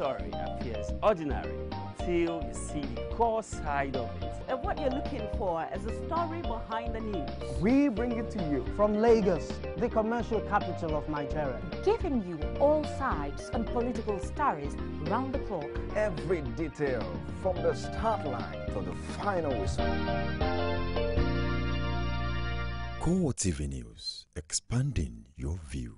story appears ordinary till you see the core side of it. And what you're looking for is the story behind the news. We bring it to you from Lagos, the commercial capital of Nigeria. Giving you all sides and political stories round the clock. Every detail from the start line to the final whistle. CoreTV News, expanding your view.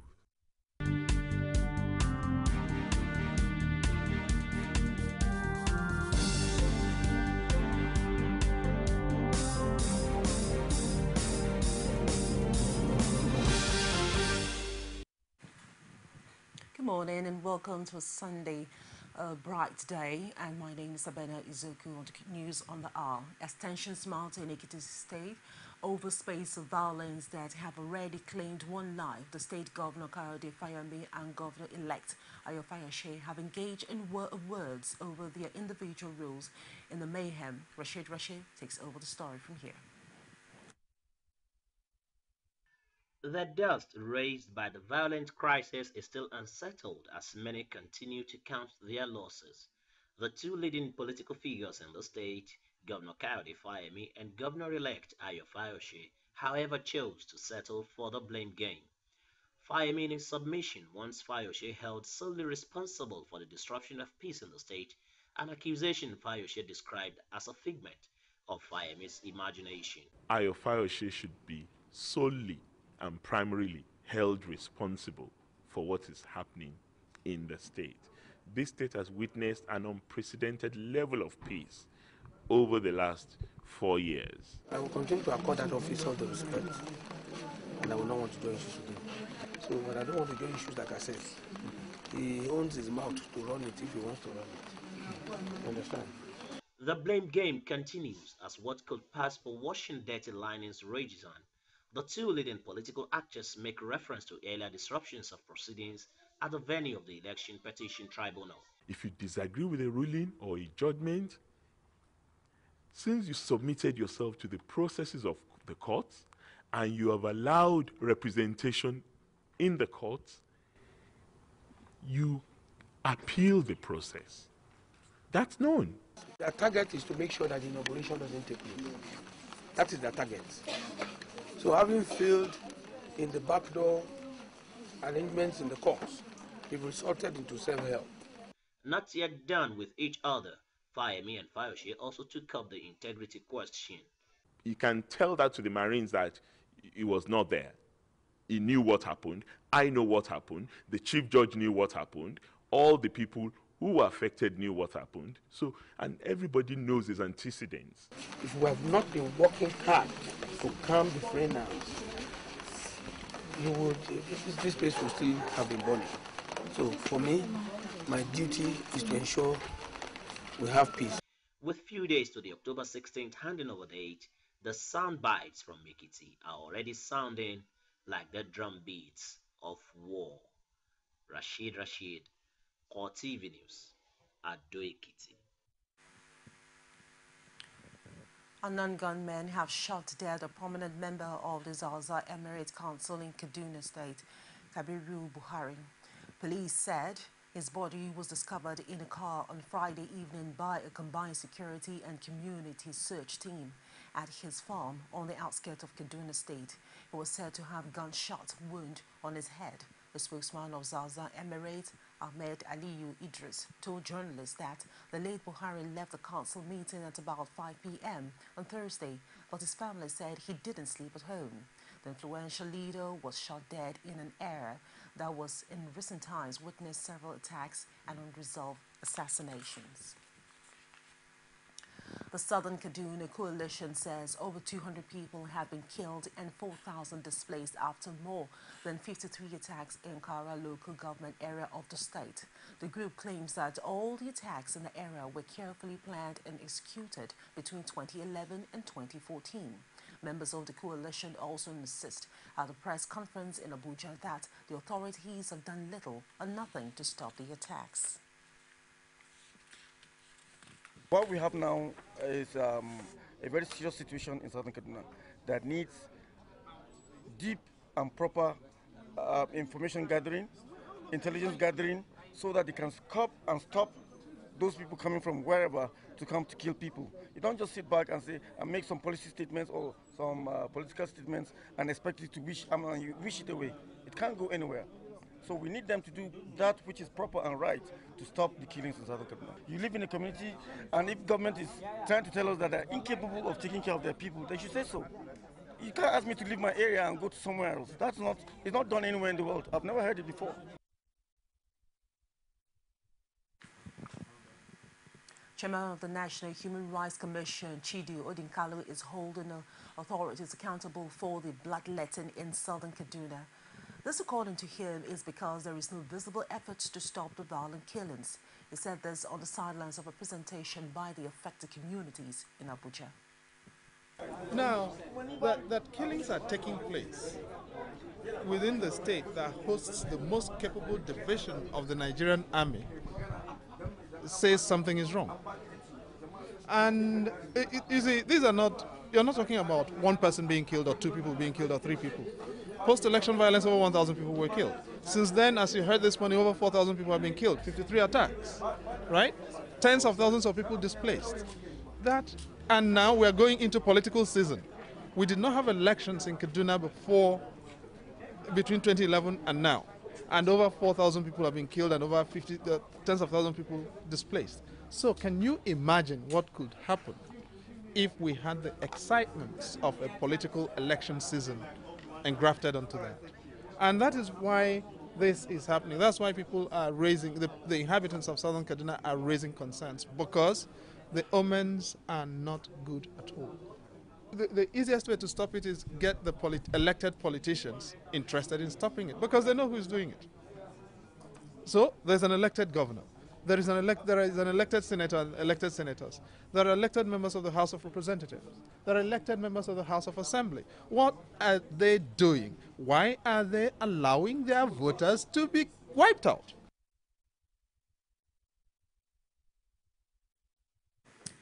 Good morning and welcome to a Sunday bright day, and my name is Sabena Izoku on the news on the hour. As tensions mount in Ekiti State over space of violence that have already claimed one life, the state governor Kayode Fayemi and governor-elect Ayo Fayose have engaged in words over their individual roles in the mayhem. Rashid takes over the story from here. The dust raised by the violent crisis is still unsettled as many continue to count their losses. The two leading political figures in the state, Governor Kayode Fayemi and Governor-elect Ayo Fayose, however, chose to settle for the blame game. Fayemi in his submission wants Fayose held solely responsible for the disruption of peace in the state, an accusation Fayose described as a figment of Fayemi's imagination. Ayo Fayose should be solely and primarily held responsible for what is happening in the state. This state has witnessed an unprecedented level of peace over the last 4 years. I will continue to accord that office all the respect, and I will not want to join issues with him. So, but I don't want to join issues like I said. He owns his mouth to run it if he wants to run it. You understand? The blame game continues as what could pass for washing dirty linings rages on. The two leading political actors make reference to earlier disruptions of proceedings at the venue of the Election Petition Tribunal. If you disagree with a ruling or a judgment, since you submitted yourself to the processes of the courts and you have allowed representation in the courts, you appeal the process. That's known. The target is to make sure that the inauguration doesn't take place. That is the target. So having failed in the backdoor arrangements in the courts, it resulted into self-help. Not yet done with each other, Fayemi and Fayose also took up the integrity question. You can tell that to the Marines that he was not there. He knew what happened. I know what happened. The chief judge knew what happened. All the people who were affected knew what happened. So, and everybody knows his antecedents. If we have not been working hard to calm the fray now, this place will still have been burning. So for me, my duty is to ensure we have peace. With few days to the October 16th handing over date, the sound bites from Ekiti are already sounding like the drum beats of war. Rashid, CoreTV News, Ado Ekiti. Unknown gunmen have shot dead a prominent member of the Zaza Emirate Council in Kaduna State, Kabiru Buhari. Police said his body was discovered in a car on Friday evening by a combined security and community search team at his farm on the outskirts of Kaduna State. He was said to have gunshot wound on his head. The spokesman of Zaza Emirate, Ahmed Aliyu Idris, told journalists that the late Buhari left the council meeting at about 5 p.m. on Thursday, but his family said he didn't sleep at home. The influential leader was shot dead in an area that was in recent times witnessed several attacks and unresolved assassinations. The Southern Kaduna Coalition says over 200 people have been killed and 4,000 displaced after more than 53 attacks in Kara local government area of the state. The group claims that all the attacks in the area were carefully planned and executed between 2011 and 2014. Members of the coalition also insist at a press conference in Abuja that the authorities have done little or nothing to stop the attacks. What we have now is a very serious situation in Southern Kaduna that needs deep and proper information gathering, intelligence gathering, so that they can curb and stop those people coming from wherever to come to kill people. You don't just sit back and say and make some policy statements or some political statements and expect it to you wish it away. It can't go anywhere. So we need them to do that which is proper and right to stop the killings in Southern Kaduna. You live in a community, and if government is trying to tell us that they're incapable of taking care of their people, they should say so. You can't ask me to leave my area and go to somewhere else. It's not done anywhere in the world. I've never heard it before. Chairman of the National Human Rights Commission, Chidi Odinkalu, is holding authorities accountable for the bloodletting in southern Kaduna. This, according to him, is because there is no visible efforts to stop the violent killings. He said this on the sidelines of a presentation by the affected communities in Abuja. Now, that killings are taking place within the state that hosts the most capable division of the Nigerian army says something is wrong. And you see, you're not talking about one person being killed or two people being killed or three people. Post-election violence, over 1,000 people were killed. Since then, as you heard this morning, over 4,000 people have been killed, 53 attacks, right? Tens of thousands of people displaced. And now we're going into political season. We did not have elections in Kaduna between 2011 and now. And over 4,000 people have been killed and over tens of thousands of people displaced. So can you imagine what could happen if we had the excitements of a political election season engrafted onto that? And that is why this is happening. That's why people are raising, the inhabitants of southern Kaduna are raising concerns, because the omens are not good at all. The easiest way to stop it is get the elected politicians interested in stopping it, because they know who is doing it. So there's an elected governor. There is an elected senator and elected senators. There are elected members of the House of Representatives. There are elected members of the House of Assembly. What are they doing? Why are they allowing their voters to be wiped out?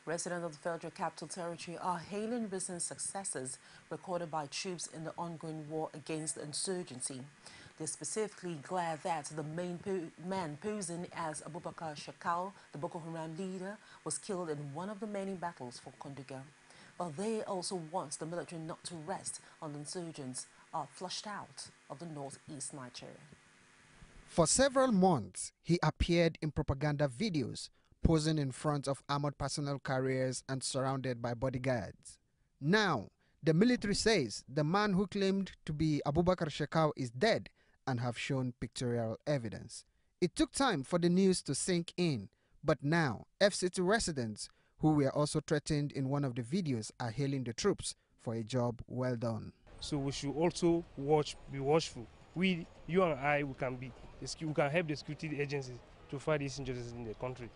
Residents of the Federal Capital Territory are hailing recent successes recorded by troops in the ongoing war against the insurgency. They're specifically glad that the main man posing as Abubakar Shekau, the Boko Haram leader, was killed in one of the many battles for Konduga. But they also want the military not to rest on the insurgents are flushed out of the northeast Nigeria. For several months, he appeared in propaganda videos, posing in front of armored personnel carriers and surrounded by bodyguards. Now, the military says the man who claimed to be Abubakar Shekau is dead and have shown pictorial evidence. It took time for the news to sink in, but now FCT residents who were also threatened in one of the videos are hailing the troops for a job well done. So we should also be watchful. You and I, we can help the security agencies to fight these injustices in the country.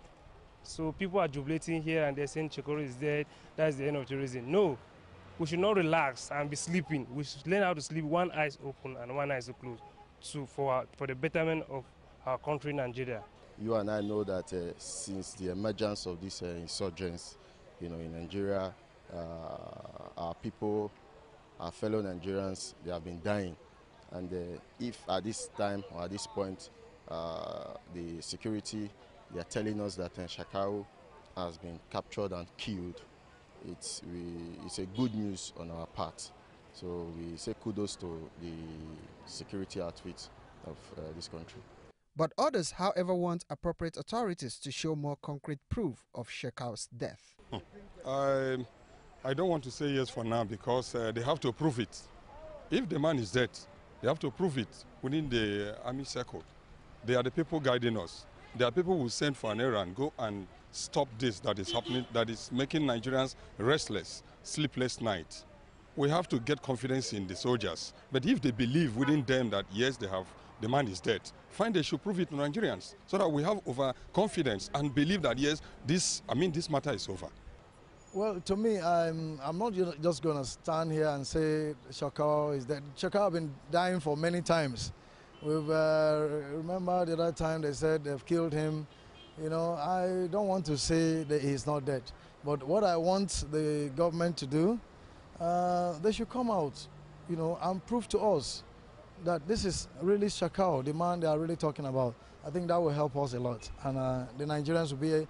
So people are jubilating here and they're saying Chekoro is dead, that's the end of terrorism. No, we should not relax and be sleeping. We should learn how to sleep one eye open and one eye closed for the betterment of our country, Nigeria. You and I know that since the emergence of these insurgents, in Nigeria, our people, our fellow Nigerians, they have been dying. And if at this time or at this point, the security, they are telling us that Shekau has been captured and killed, it's a good news on our part. So we say kudos to the security outfit of this country. But others, however, want appropriate authorities to show more concrete proof of Shekau's death. I don't want to say yes for now because they have to prove it. If the man is dead, they have to prove it within the army circle. They are the people guiding us. There are people who send for an errand, go and stop this that is happening, that is making Nigerians restless, sleepless nights. We have to get confidence in the soldiers. But if they believe within them that yes, the man is dead, fine, they should prove it to Nigerians so that we have overconfidence and believe that yes, this matter is over. Well, to me, I'm not just going to stand here and say Shekau is dead. Shekau has been dying for many times. We've remember the other time they said they've killed him. I don't want to say that he's not dead. But what I want the government to do, they should come out, and prove to us that this is really Shekau, the man they are really talking about. I think that will help us a lot. And the Nigerians will be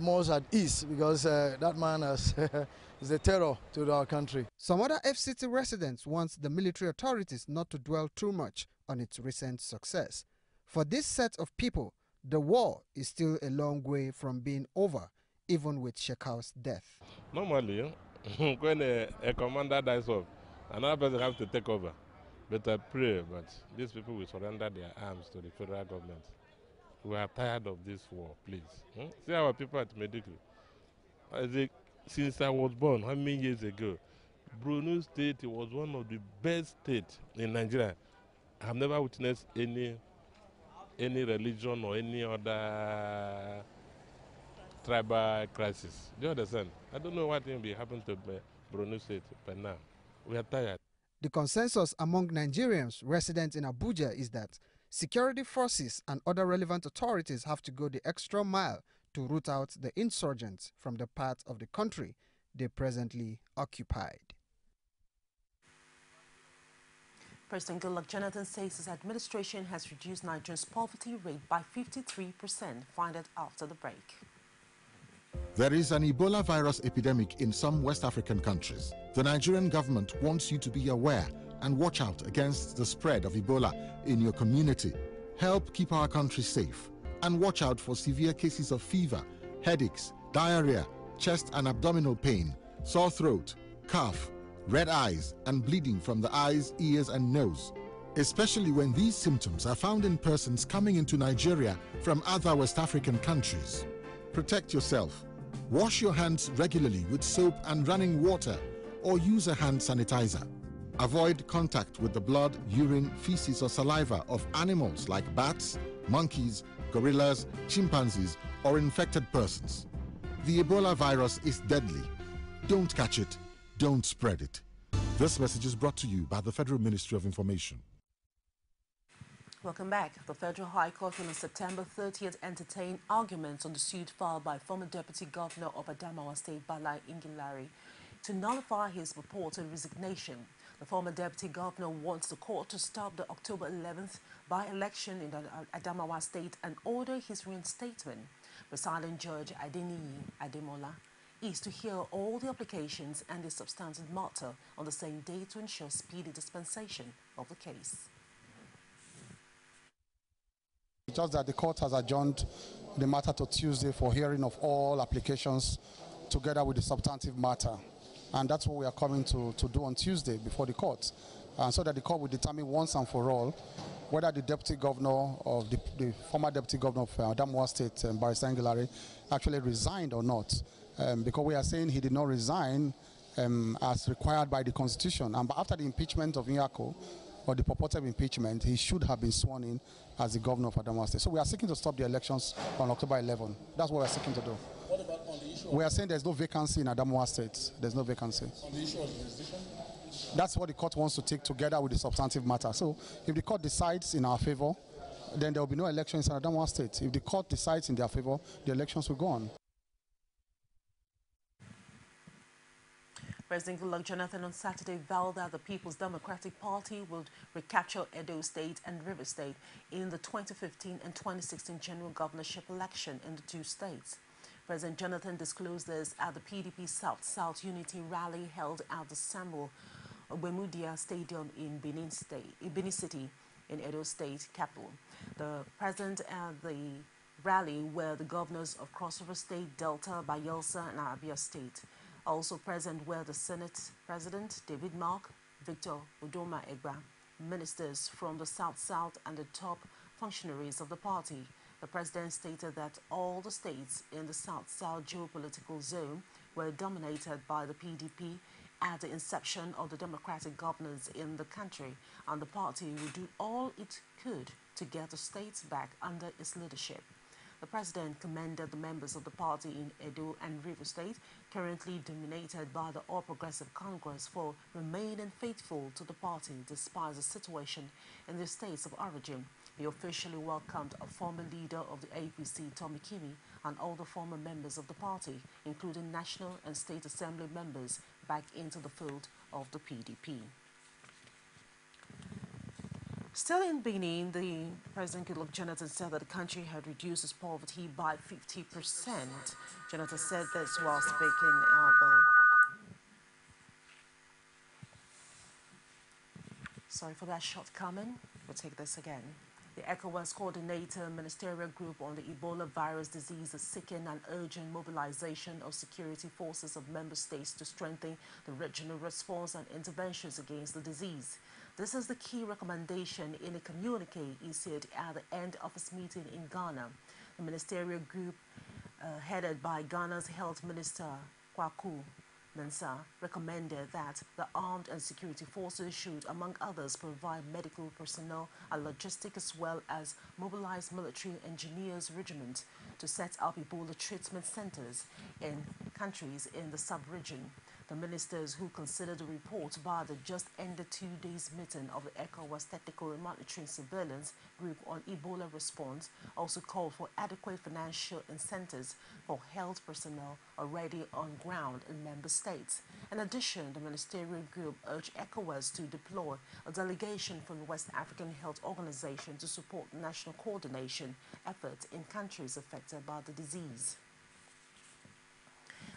more at ease because that man is a terror to our country. Some other FCT residents want the military authorities not to dwell too much on its recent success. For this set of people, the war is still a long way from being over, even with Shekau's death. Normally, when a commander dies off, another person has to take over. But I pray that these people will surrender their arms to the federal government. We are tired of this war, please. See our people at Medical. Since I was born, how many years ago, Borno State was one of the best states in Nigeria. I have never witnessed any religion or any other tribal crisis. Do you understand? I don't know what will be happening to Borno State by now. We are tired. The consensus among Nigerians resident in Abuja is that security forces and other relevant authorities have to go the extra mile to root out the insurgents from the part of the country they presently occupied. President Goodluck Jonathan says his administration has reduced Nigeria's poverty rate by 53%. Find out after the break. There is an Ebola virus epidemic in some West African countries. The Nigerian government wants you to be aware and watch out against the spread of Ebola in your community. Help keep our country safe and watch out for severe cases of fever, headaches, diarrhea, chest and abdominal pain, sore throat, cough, red eyes and bleeding from the eyes, ears and nose, especially when these symptoms are found in persons coming into Nigeria from other West African countries. Protect yourself. Wash your hands regularly with soap and running water or use a hand sanitizer. Avoid contact with the blood, urine, feces or saliva of animals like bats, monkeys, gorillas, chimpanzees or infected persons. The Ebola virus is deadly. Don't catch it, don't spread it. This message is brought to you by the Federal Ministry of Information. Welcome back. The Federal High Court will on September 30th entertain arguments on the suit filed by former Deputy Governor of Adamawa State, Bala Ingilari, to nullify his purported resignation. The former Deputy Governor wants the court to stop the October 11th by-election in the Adamawa State and order his reinstatement. Presiding Judge Adeniyi Ademola is to hear all the applications and the substantive matter on the same day to ensure speedy dispensation of the case. Just that the court has adjourned the matter to Tuesday for hearing of all applications together with the substantive matter. And that's what we are coming to do on Tuesday before the court. So that the court will determine once and for all whether the deputy governor of the former deputy governor of Adamawa State, Barrister Ngilari, actually resigned or not. Because we are saying he did not resign as required by the Constitution. And after the impeachment of Nyako, or the purported impeachment, he should have been sworn in as the governor of Adamawa State. So we are seeking to stop the elections on October 11. That's what we are seeking to do. What about on the issue? We are saying there's no vacancy in Adamawa State. There's no vacancy. On the issue of jurisdiction? That's what the court wants to take together with the substantive matter. So if the court decides in our favor, then there will be no elections in Adamawa State. If the court decides in their favor, the elections will go on. President Goodluck Jonathan on Saturday vowed that the People's Democratic Party would recapture Edo State and River State in the 2015 and 2016 general governorship election in the two states. President Jonathan disclosed this at the PDP South-South Unity rally held at the Samuel Wemudia Stadium in Benin City in Edo State capital. The president at the rally were the governors of Cross River State, Delta, Bayelsa and Abia State. Also present were the Senate President David Mark, Victor Udoma Egba, ministers from the South-South and the top functionaries of the party. The president stated that all the states in the South-South geopolitical zone were dominated by the PDP at the inception of the democratic governance in the country, and the party would do all it could to get the states back under its leadership. The president commended the members of the party in Edo and River State, currently dominated by the All Progressive Congress, for remaining faithful to the party despite the situation in their states of origin. He officially welcomed a former leader of the APC, Tommy Kimi, and all the former members of the party, including national and state assembly members, back into the fold of the PDP. Still in Benin, the President Goodluck Jonathan said that the country had reduced its poverty by 50%. Jonathan said this while speaking at the... Sorry for that shortcoming. We'll take this again. The ECOWAS Coordinator Ministerial Group on the Ebola virus disease is seeking an urgent mobilization of security forces of member states to strengthen the regional response and interventions against the disease. This is the key recommendation in a communique issued at the end of its meeting in Ghana. The ministerial group, headed by Ghana's Health Minister Kwaku Mensah, recommended that the armed and security forces should, among others, provide medical personnel and logistics as well as mobilize military engineers regiments to set up Ebola treatment centers in countries in the sub-region. The ministers who considered the report by the just ended 2 days meeting of the ECOWAS Technical and Monitoring Surveillance Group on Ebola response also called for adequate financial incentives for health personnel already on ground in member states. In addition, the ministerial group urged ECOWAS to deploy a delegation from the West African Health Organization to support national coordination efforts in countries affected by the disease.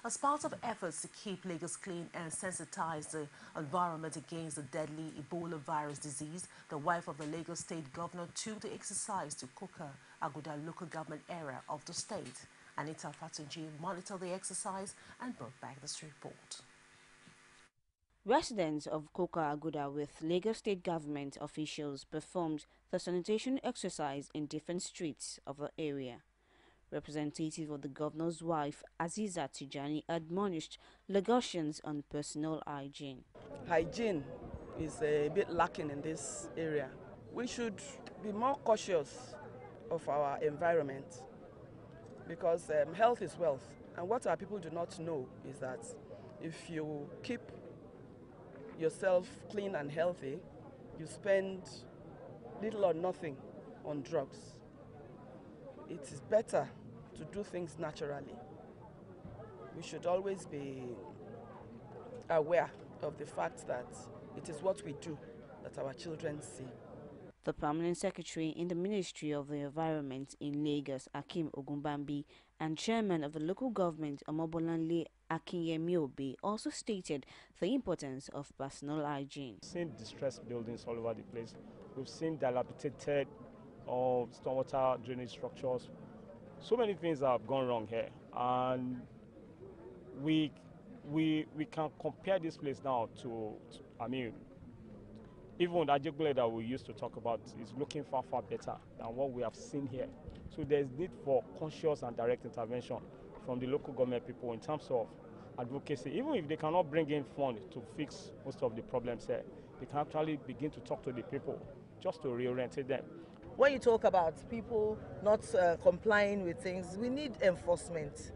As part of efforts to keep Lagos clean and sensitize the environment against the deadly Ebola virus disease, the wife of the Lagos State Governor took the exercise to Koka Aguda local government area of the state. Anita Fatunji monitored the exercise and brought back this report. Residents of Koka Aguda with Lagos State government officials performed the sanitation exercise in different streets of the area. Representative of the governor's wife, Aziza Tijani, admonished Lagosians on personal hygiene. Hygiene is a bit lacking in this area. We should be more cautious of our environment because health is wealth. And what our people do not know is that if you keep yourself clean and healthy, you spend little or nothing on drugs. It is better to do things naturally. We should always be aware of the fact that it is what we do that our children see. The Permanent Secretary in the Ministry of the Environment in Lagos, Akim Ogunbambi, and Chairman of the local government, Omobolanle Akinyemi, also stated the importance of personal hygiene. We've seen distressed buildings all over the place. We've seen dilapidated stormwater drainage structures. So many things have gone wrong here, and we can compare this place now to even Ajegunle that we used to talk about is looking far better than what we have seen here. So there's need for conscious and direct intervention from the local government people in terms of advocacy. Even if they cannot bring in funds to fix most of the problems here, they can actually begin to talk to the people just to reorientate them. When you talk about people not complying with things, we need enforcement.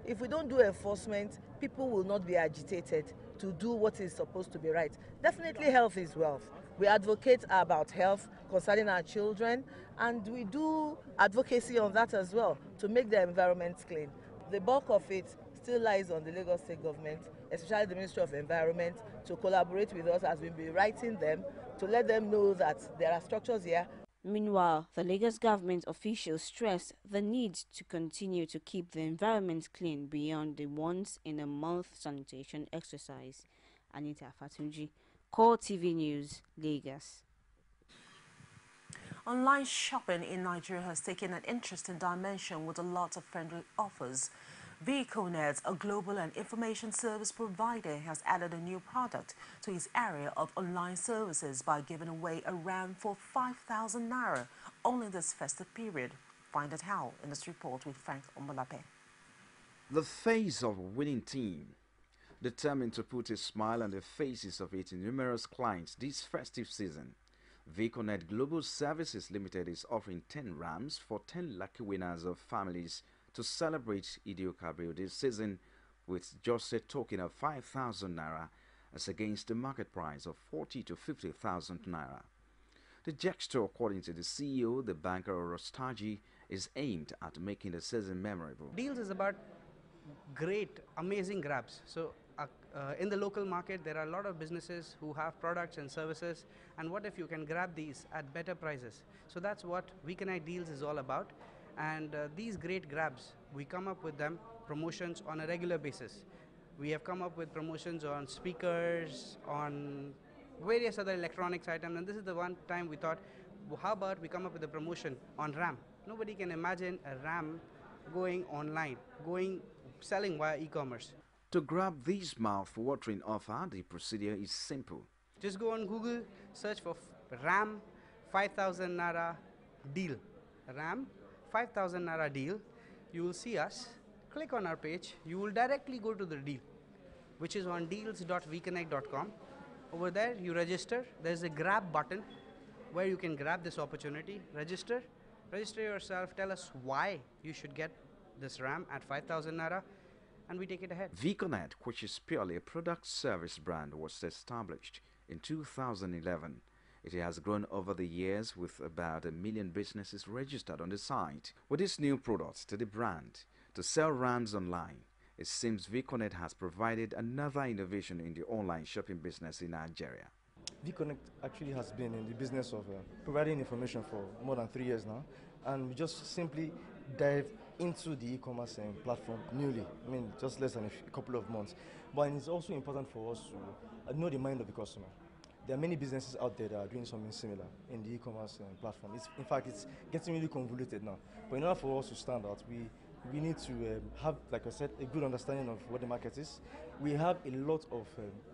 If we don't do enforcement, people will not be agitated to do what is supposed to be right. Definitely health is wealth. We advocate about health concerning our children, and we do advocacy on that as well to make the environment clean. The bulk of it still lies on the Lagos State government, especially the Ministry of Environment, to collaborate with us as we be writing them, to let them know that there are structures here. Meanwhile, the Lagos government officials stressed the need to continue to keep the environment clean beyond the once-in-a-month sanitation exercise. Anita Fatunji, CoreTV News, Lagos. Online shopping in Nigeria has taken an interesting dimension with a lot of friendly offers. VehiConet, a global and information service provider, has added a new product to its area of online services by giving away a RAM for 5,000 naira only this festive period. Find out how in this report with Frank Omolape. The face of a winning team, determined to put a smile on the faces of its numerous clients this festive season. VehiConet Global Services Limited is offering 10 RAMs for 10 lucky winners of families to celebrate Idio Cabrio this season with just a token of 5,000 naira as against the market price of 40 to 50,000 naira. The gesture, according to the CEO, the banker Rostaji, is aimed at making the season memorable. Deals is about great, amazing grabs. So in the local market, there are a lot of businesses who have products and services, and what if you can grab these at better prices? So that's what WeConnect Deals is all about. And these great grabs, we come up with them, promotions on a regular basis. We have come up with promotions on speakers, on various other electronics items, and this is the one time we thought, well, how about we come up with a promotion on RAM? Nobody can imagine a RAM going online, selling via e-commerce. To grab this mouth-watering offer, the procedure is simple. Just go on Google, search for RAM 5,000 Naira deal. RAM 5,000 Naira deal. You will see us. Click on our page. You will directly go to the deal, which is on deals.weconnect.com. Over there, you register. There's a grab button where you can grab this opportunity. Register yourself. Tell us why you should get this RAM at 5,000 Naira, and we take it ahead. WeConnect, which is purely a product service brand, was established in 2011. It has grown over the years with about 1 million businesses registered on the site. With this new product to the brand, to sell RAMs online, it seems WeConnect has provided another innovation in the online shopping business in Nigeria. WeConnect actually has been in the business of providing information for more than 3 years now, and we just simply dive into the e-commerce platform newly. I mean, just less than a couple of months. But it's also important for us to know the mind of the customer. There are many businesses out there that are doing something similar in the e-commerce platform. In fact, it's getting really convoluted now. But in order for us to stand out, we need to have, like I said, a good understanding of what the market is. We have a lot of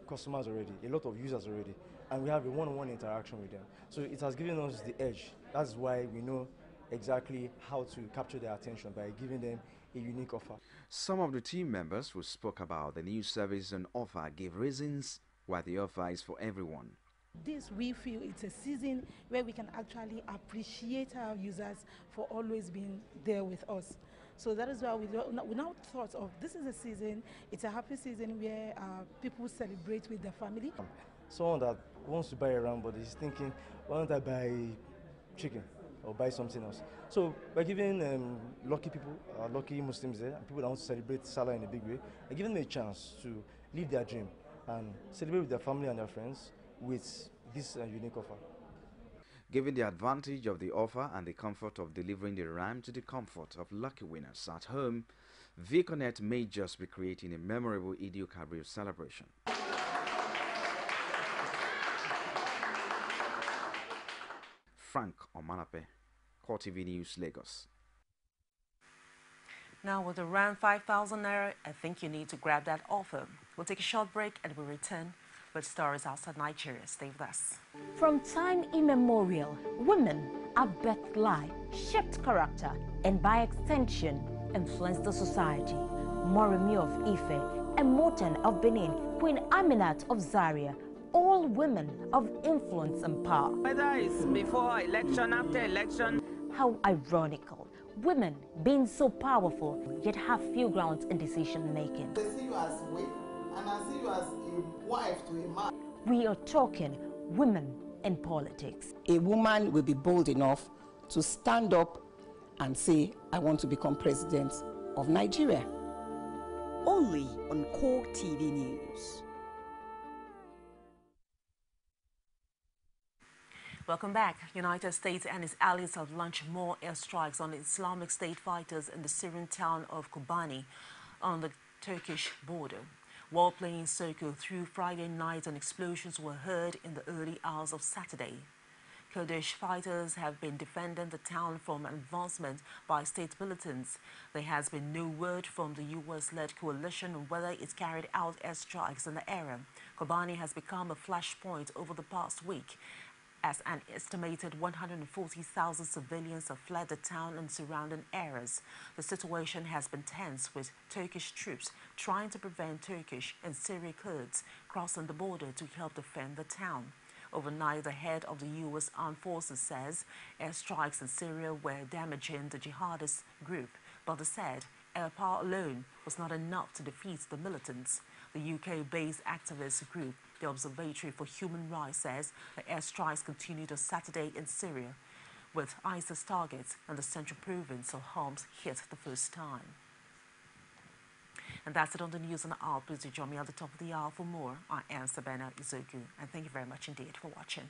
customers already, a lot of users already, and we have a one-on-one interaction with them. So it has given us the edge. That's why we know exactly how to capture their attention by giving them a unique offer. Some of the team members who spoke about the new service and offer gave reasons why the offer is for everyone. This, we feel it's a season where we can actually appreciate our users for always being there with us. So that is why we now thought of this is a season, it's a happy season where people celebrate with their family. Someone that wants to buy a RAM but is thinking, why don't I buy chicken or buy something else? So by giving lucky people, lucky Muslims there, and people that want to celebrate Salah in a big way, by giving them a chance to live their dream and celebrate with their family and their friends with this unique offer. Given the advantage of the offer and the comfort of delivering the RAM to the comfort of lucky winners at home, WeConnect may just be creating a memorable Eid al-Kabir celebration. Frank Omanape, CoreTV News, Lagos. Now with around 5,000 Naira, I think you need to grab that offer. We'll take a short break and we'll return with stories outside Nigeria. Stay with us. From time immemorial, women have birthed life, shaped character, and by extension, influenced the society. Moremi of Ife, Emotan of Benin, Queen Aminat of Zaria, all women of influence and power. Whether it's before election, after election. How ironical. Women being so powerful, yet have few grounds in decision making. They see you as a wife, and I see you as a wife to a man. We are talking women in politics. A woman will be bold enough to stand up and say, I want to become president of Nigeria. Only on CoreTV News. Welcome back. United States and its allies have launched more airstrikes on the Islamic State fighters in the Syrian town of Kobani on the Turkish border. Warplanes circled through Friday night and explosions were heard in the early hours of Saturday. Kurdish fighters have been defending the town from advancement by state militants. There has been no word from the US-led coalition on whether it carried out airstrikes in the area. Kobani has become a flashpoint over the past week, as an estimated 140,000 civilians have fled the town and surrounding areas. The situation has been tense, with Turkish troops trying to prevent Turkish and Syrian Kurds crossing the border to help defend the town. Overnight, the head of the U.S. Armed Forces says airstrikes in Syria were damaging the jihadist group, but they said air power alone was not enough to defeat the militants. The UK-based activist group, the Observatory for Human Rights, says the airstrikes continued on Saturday in Syria, with ISIS targets in the central province of Homs hit the first time. And that's it on the news on the hour. Please do join me at the top of the hour for more. I am Sabina Izogu, and thank you very much indeed for watching.